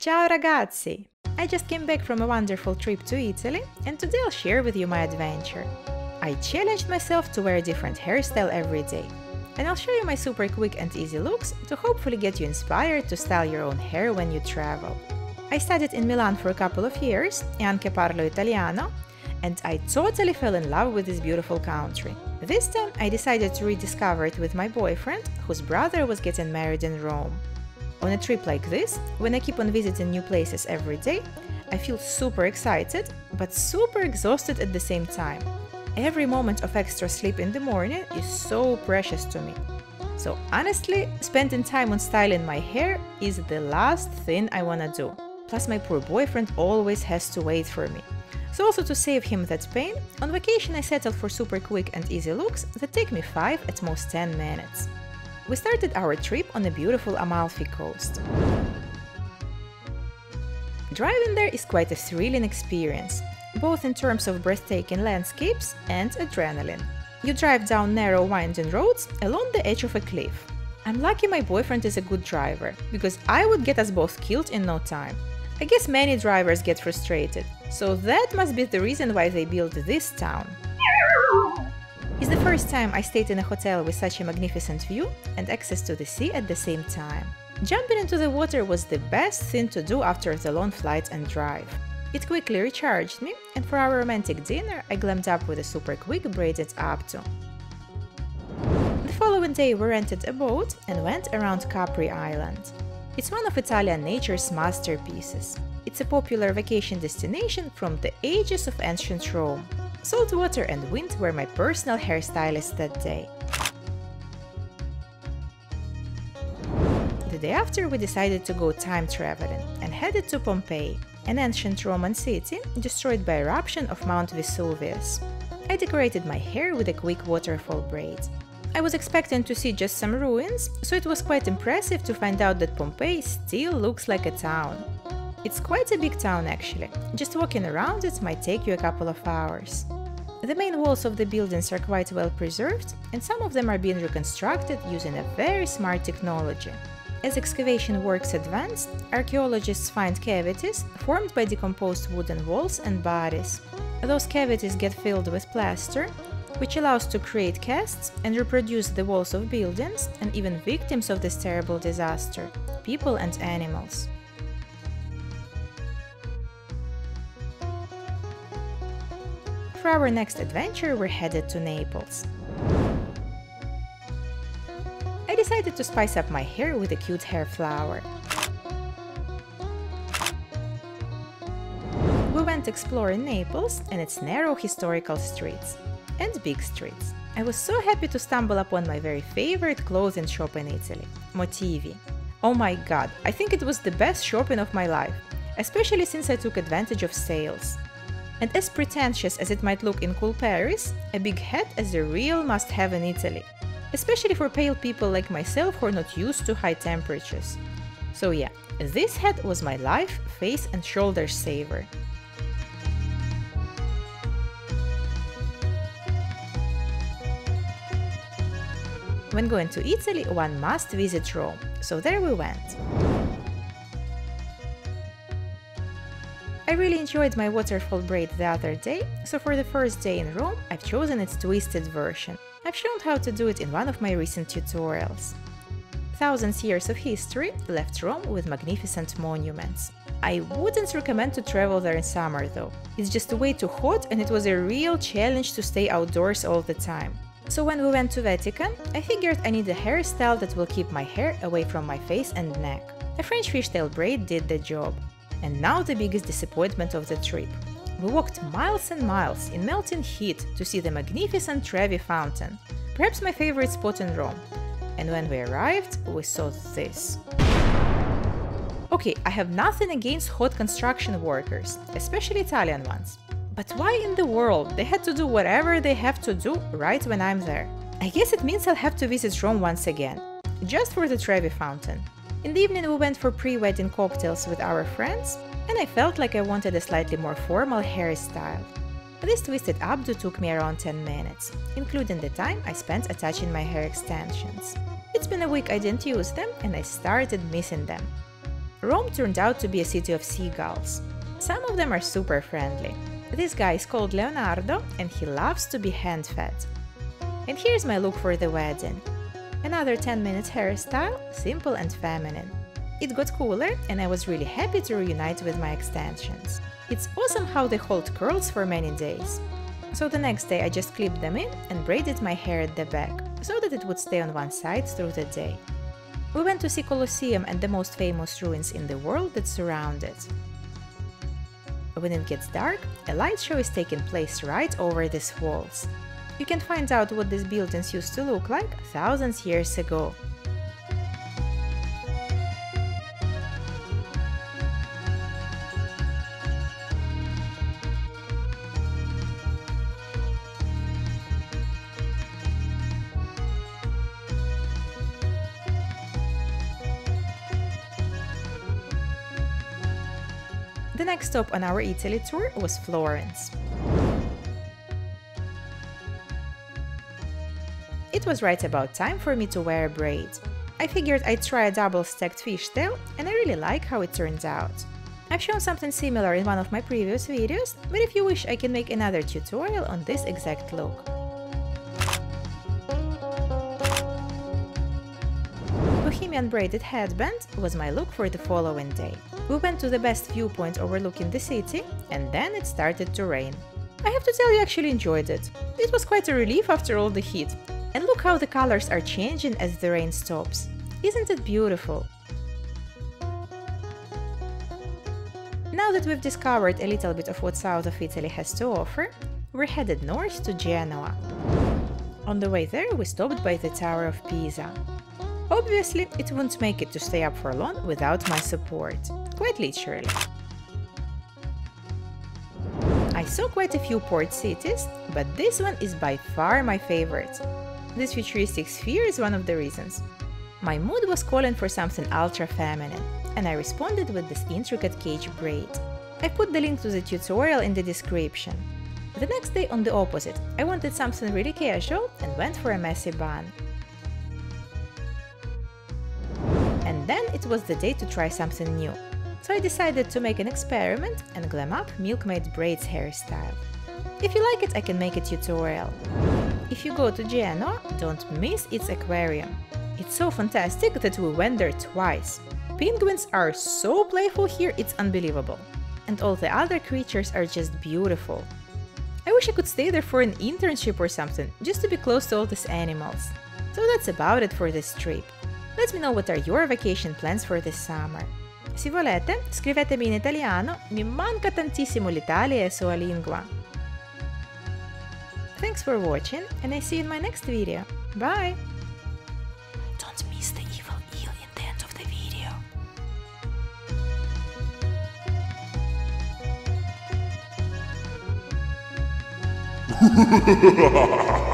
Ciao ragazzi! I just came back from a wonderful trip to Italy and today I'll share with you my adventure. I challenged myself to wear a different hairstyle every day. And I'll show you my super quick and easy looks to hopefully get you inspired to style your own hair when you travel. I studied in Milan for a couple of years, e anche parlo italiano, and I totally fell in love with this beautiful country. This time I decided to rediscover it with my boyfriend, whose brother was getting married in Rome. On a trip like this, when I keep on visiting new places every day, I feel super excited, but super exhausted at the same time. Every moment of extra sleep in the morning is so precious to me. So honestly, spending time on styling my hair is the last thing I wanna do. Plus my poor boyfriend always has to wait for me. So also to save him that pain, on vacation I settled for super quick and easy looks that take me 5 at most 10 minutes. We started our trip on the beautiful Amalfi Coast. Driving there is quite a thrilling experience, both in terms of breathtaking landscapes and adrenaline. You drive down narrow winding roads along the edge of a cliff. I'm lucky my boyfriend is a good driver, because I would get us both killed in no time. I guess many drivers get frustrated, so that must be the reason why they built this town. It's the first time I stayed in a hotel with such a magnificent view and access to the sea at the same time. Jumping into the water was the best thing to do after the long flight and drive. It quickly recharged me, and for our romantic dinner I glammed up with a super quick braided updo. The following day we rented a boat and went around Capri Island. It's one of Italian nature's masterpieces. It's a popular vacation destination from the ages of ancient Rome. Salt water and wind were my personal hairstylist that day. The day after we decided to go time traveling and headed to Pompeii, an ancient Roman city destroyed by eruption of Mount Vesuvius. I decorated my hair with a quick waterfall braid. I was expecting to see just some ruins, so it was quite impressive to find out that Pompeii still looks like a town. It's quite a big town actually, just walking around it might take you a couple of hours. The main walls of the buildings are quite well preserved, and some of them are being reconstructed using a very smart technology. As excavation works advance, archaeologists find cavities formed by decomposed wooden walls and bodies. Those cavities get filled with plaster, which allows to create casts and reproduce the walls of buildings and even victims of this terrible disaster, people and animals. For our next adventure, we're headed to Naples. I decided to spice up my hair with a cute hair flower. We went exploring Naples and its narrow historical streets. And big streets. I was so happy to stumble upon my very favorite clothing shop in Italy, Motivi. Oh my god, I think it was the best shopping of my life, especially since I took advantage of sales. And as pretentious as it might look in cool Paris, a big hat is a real must-have in Italy, especially for pale people like myself who are not used to high temperatures. So yeah, this hat was my life, face and shoulders saver. When going to Italy, one must visit Rome, so there we went. I really enjoyed my waterfall braid the other day, so for the first day in Rome, I've chosen its twisted version. I've shown how to do it in one of my recent tutorials. Thousands years of history left Rome with magnificent monuments. I wouldn't recommend to travel there in summer though. It's just way too hot and it was a real challenge to stay outdoors all the time. So when we went to Vatican, I figured I need a hairstyle that will keep my hair away from my face and neck. A French fishtail braid did the job. And now the biggest disappointment of the trip. We walked miles and miles in melting heat to see the magnificent Trevi fountain, perhaps my favorite spot in Rome. And when we arrived, we saw this. Okay, I have nothing against hot construction workers, especially Italian ones. But why in the world they had to do whatever they have to do right when I'm there? I guess it means I'll have to visit Rome once again, just for the Trevi fountain. In the evening we went for pre-wedding cocktails with our friends, and I felt like I wanted a slightly more formal hairstyle. This twisted updo took me around 10 minutes, including the time I spent attaching my hair extensions. It's been a week I didn't use them and I started missing them. Rome turned out to be a city of seagulls. Some of them are super friendly. This guy is called Leonardo and he loves to be hand-fed. And here's my look for the wedding. Another 10 minutes hairstyle, simple and feminine. It got cooler and I was really happy to reunite with my extensions. It's awesome how they hold curls for many days. So the next day I just clipped them in and braided my hair at the back, so that it would stay on one side through the day. We went to see Colosseum and the most famous ruins in the world that surround it. When it gets dark, a light show is taking place right over these walls. You can find out what these buildings used to look like thousands of years ago. The next stop on our Italy tour was Florence. It was right about time for me to wear a braid. I figured I'd try a double-stacked fishtail, and I really like how it turns out. I've shown something similar in one of my previous videos, but if you wish I can make another tutorial on this exact look. Bohemian braided headband was my look for the following day. We went to the best viewpoint overlooking the city, and then it started to rain. I have to tell you, I actually enjoyed it. It was quite a relief after all the heat. And look how the colors are changing as the rain stops. Isn't it beautiful? Now that we've discovered a little bit of what south of Italy has to offer, we're headed north to Genoa. On the way there, we stopped by the Tower of Pisa. Obviously, it wouldn't make it to stay up for long without my support. Quite literally. I saw quite a few port cities, but this one is by far my favorite. This futuristic sphere is one of the reasons. My mood was calling for something ultra-feminine, and I responded with this intricate cage braid. I put the link to the tutorial in the description. The next day, on the opposite, I wanted something really casual and went for a messy bun. And then it was the day to try something new. So I decided to make an experiment and glam up Milkmaid Braid's hairstyle. If you like it, I can make a tutorial. If you go to Genoa, don't miss its aquarium. It's so fantastic that we went there twice. Penguins are so playful here, it's unbelievable. And all the other creatures are just beautiful. I wish I could stay there for an internship or something, just to be close to all these animals. So that's about it for this trip. Let me know what are your vacation plans for this summer. Se volete, scrivetemi in italiano, mi manca tantissimo l'Italia e sua lingua. Thanks for watching, and I see you in my next video. Bye! Don't miss the evil eel in the end of the video.